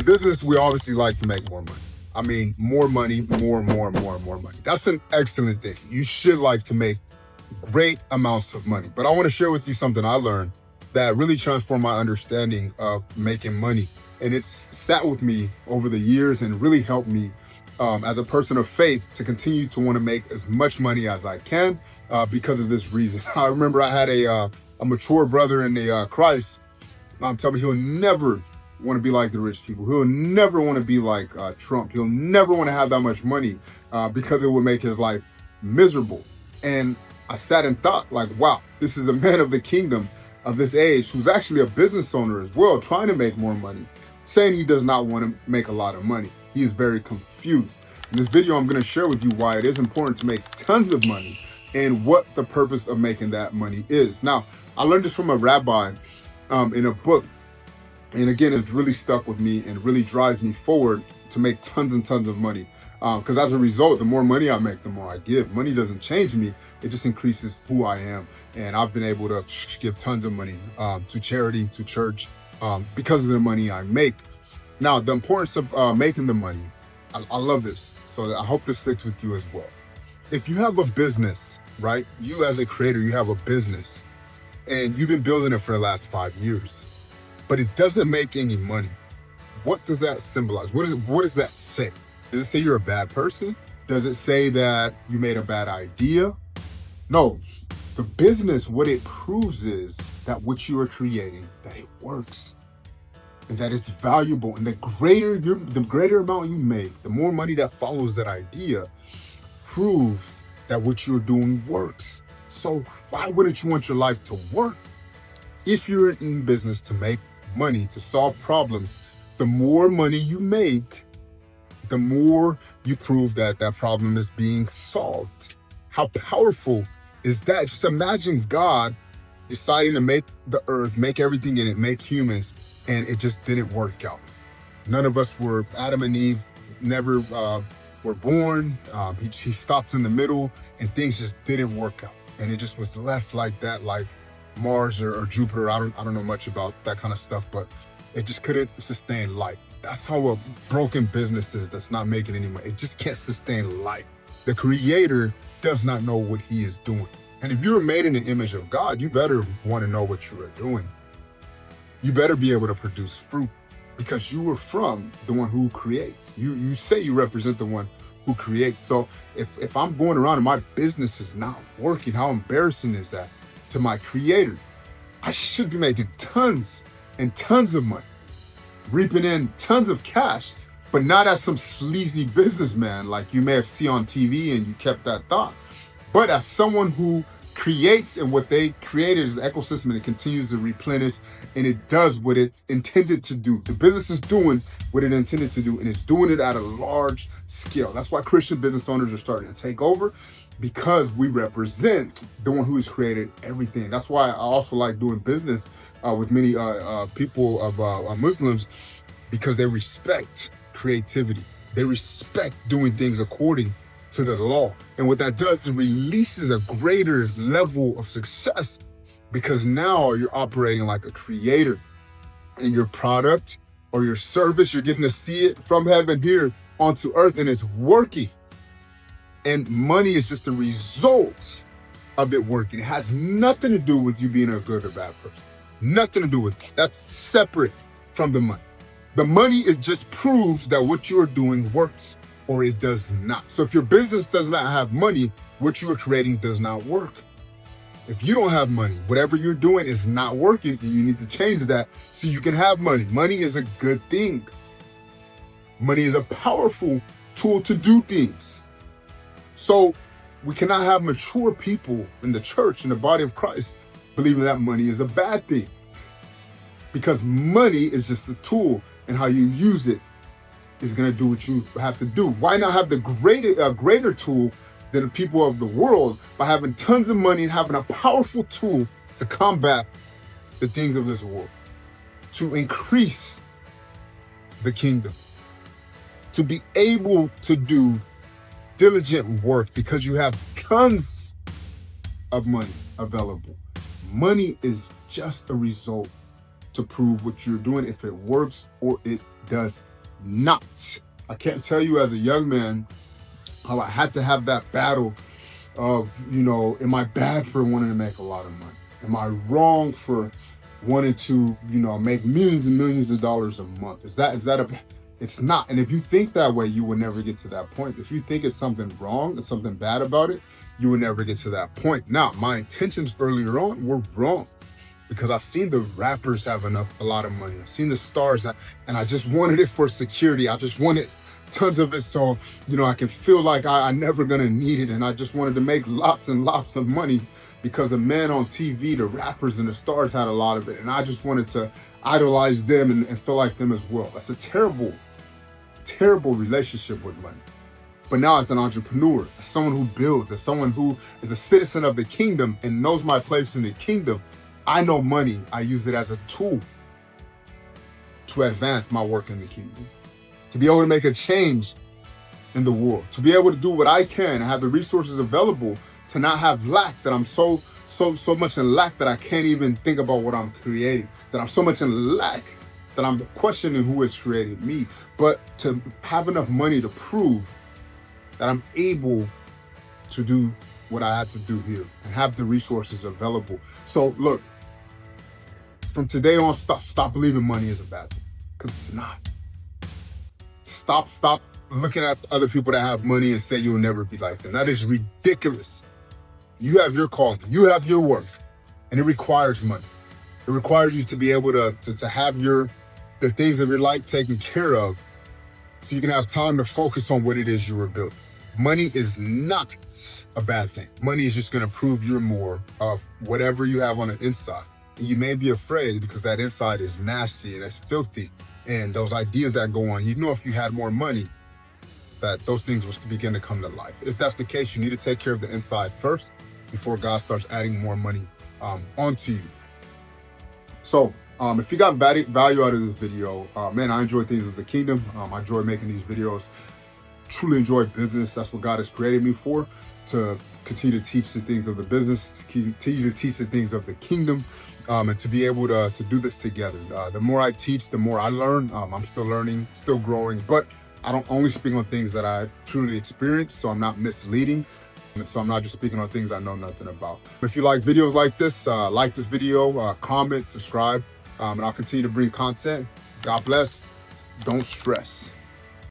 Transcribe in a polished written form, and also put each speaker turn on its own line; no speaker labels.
business, we obviously like to make more money. I mean, more money, more money. That's an excellent thing. You should like to make great amounts of money. But I want to share with you something I learned that really transformed my understanding of making money. And it's sat with me over the years and really helped me as a person of faith to continue to want to make as much money as I can because of this reason. I remember I had a mature brother in the Christ. Tell me he'll never want to be like the rich people. He'll never want to be like Trump. He'll never want to have that much money because it would make his life miserable. And I sat and thought, like, wow, this is a man of the kingdom of this age who's actually a business owner as well, trying to make more money, saying he does not want to make a lot of money. He is very confused. In this video, I'm going to share with you why it is important to make tons of money and what the purpose of making that money is. Now, I learned this from a rabbi in a book. And again, it's really stuck with me and really drives me forward to make tons and tons of money. Because as a result, the more money I make, the more I give. Money doesn't change me. It just increases who I am. And I've been able to give tons of money to charity, to church, because of the money I make. Now, the importance of making the money, I love this. So I hope this sticks with you as well. If you have a business, right? You as a creator, you have a business and you've been building it for the last 5 years, but it doesn't make any money. What does that symbolize? What does that say? Does it say you're a bad person? Does it say that you made a bad idea? No, the business, what it proves is that what you are creating, that it works and that it's valuable. And the greater amount you make, the more money that follows that idea proves that what you're doing works. So why wouldn't you want your life to work? If you're in business to make money, to solve problems, the more money you make, the more you prove that that problem is being solved. How powerful is that? Just imagine God deciding to make the earth, make everything in it, make humans, and it just didn't work out. None of us were, Adam and Eve never were born. He stopped in the middle and things just didn't work out. And it just was left like that, like Mars or Jupiter. I don't know much about that kind of stuff, but it just couldn't sustain life. That's how a broken business is that's not making any money. It just can't sustain life. The creator does not know what he is doing. And if you're made in the image of God, you better want to know what you are doing. You better be able to produce fruit because you were from the one who creates. You say you represent the one who creates. So if I'm going around and my business is not working, how embarrassing is that to my creator? I should be making tons and tons of money, reaping in tons of cash, but not as some sleazy businessman like you may have seen on TV and you kept that thought, but as someone who creates, and what they created is an ecosystem and it continues to replenish and it does what it's intended to do. The business is doing what it intended to do and it's doing it at a large scale. That's why Christian business owners are starting to take over, because we represent the one who has created everything. That's why I also like doing business with many people of Muslims, because they respect creativity. They respect doing things according to the law. And what that does is releases a greater level of success, because now you're operating like a creator and your product or your service, you're getting to see it from heaven here onto earth and it's working. And money is just a result of it working. It has nothing to do with you being a good or bad person. Nothing to do with it. That's separate from the money. The money is just proves that what you're doing works or it does not. So if your business does not have money, what you are creating does not work. If you don't have money, whatever you're doing is not working, and you need to change that so you can have money. Money is a good thing. Money is a powerful tool to do things. So we cannot have mature people in the church, in the body of Christ, believing that money is a bad thing. Because money is just a tool, and how you use it is going to do what you have to do. Why not have the greater tool than the people of the world by having tons of money and having a powerful tool to combat the things of this world, to increase the kingdom, to be able to do diligent work because you have tons of money available. Money is just a result to prove what you're doing, if it works or it does not. I can't tell you as a young man how I had to have that battle of, am I bad for wanting to make a lot of money? Am I wrong for wanting to, make millions and millions of dollars a month? It's not. And if you think that way, you will never get to that point. If you think it's something wrong and something bad about it, you will never get to that point. Now, my intentions earlier on were wrong because I've seen the rappers have a lot of money. I've seen the stars, and I just wanted it for security. I just wanted tons of it so, I can feel like I'm never gonna need it. And I just wanted to make lots and lots of money because the men on TV, the rappers and the stars had a lot of it. And I just wanted to idolize them and feel like them as well. That's a terrible, terrible relationship with money. But now as an entrepreneur, as someone who builds, as someone who is a citizen of the kingdom and knows my place in the kingdom, I know money. I use it as a tool to advance my work in the kingdom, to be able to make a change in the world, to be able to do what I can and have the resources available to not have lack, that I'm so much in lack that I can't even think about what I'm creating, that I'm so much in lack that I'm questioning who has created me, but to have enough money to prove that I'm able to do what I have to do here and have the resources available. So look, from today on, stop believing money is a bad thing, because it's not. Stop looking at other people that have money and say you'll never be like them. That is ridiculous. You have your calling, you have your work, and it requires money. It requires you to be able to have the things of your life taken care of so you can have time to focus on what it is you were building. Money is not a bad thing. Money is just gonna prove you're more of whatever you have on the inside. And you may be afraid because that inside is nasty and it's filthy. And those ideas that go on, if you had more money, that those things will begin to come to life. If that's the case, you need to take care of the inside first before God starts adding more money onto you. So if you got value out of this video, man, I enjoy things of the kingdom. I enjoy making these videos. Truly enjoy business. That's what God has created me for, to continue to teach the things of the business, to continue to teach the things of the kingdom, and to be able to do this together. The more I teach, the more I learn. I'm still learning, still growing, but I don't only speak on things that I truly experienced, so I'm not misleading. So I'm not just speaking on things I know nothing about. If you like videos like this video, comment, subscribe, and I'll continue to bring content. God bless. Don't stress.